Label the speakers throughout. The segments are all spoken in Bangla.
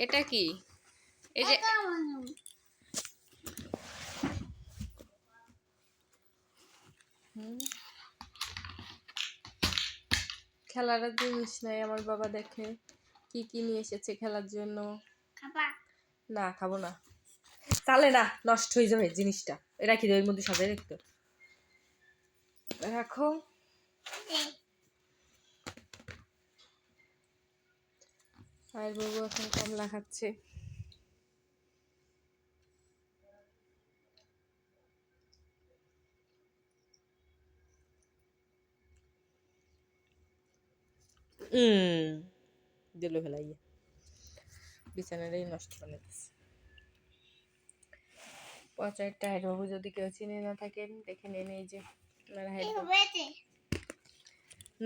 Speaker 1: এটা কি? এই যে খেলার জিনিস নাই। আমার বাবা দেখে কি কি নিয়ে এসেছে খেলার জন্য। না খাবো না, তাহলে না নষ্ট হয়ে যাবে জিনিসটা। এটা কি ওর মধ্যে সাজাই রাখতো? রাখো। আর বাবু এখন কমলা খাচ্ছে। দিল ফেলাইয়া বিছানাটাই নষ্ট করে দিচ্ছে। পচার টাইট বাবু যদি কেউ চিনে না থাকেন দেখে নিন, এই যে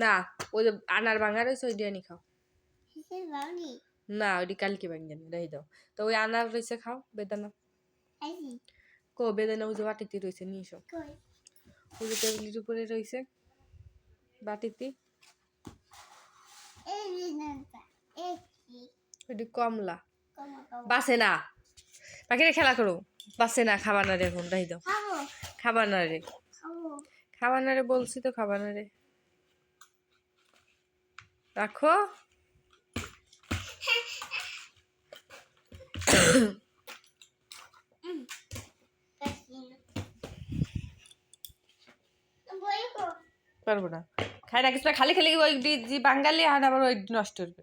Speaker 1: না ওই যে আনার ভাঙা রয়েছে ওই দিয়ে খাও। না ওইটি কালকে ভাঙবেন, রেখে দাও। তো ওই আনার রয়েছে খাও, বেদানা কো বেদানা ওই যে বাটিতে রয়েছে, নিয়ে এসো। ওই যে টেবিলের উপরে রয়েছে বাটিতে। ওইটি কমলা বাসে না, পাখিরে খেলা করো। বাসে না, খাবার না রে, এখন রেখে দাও। খাবার না রে, খাবার না রে বলছি তো, খাবার না রে, রাখো। পারবো না, খাই রাখিস না, খালি খালি ওই বাঙালি আর আবার ওই নষ্ট করবে।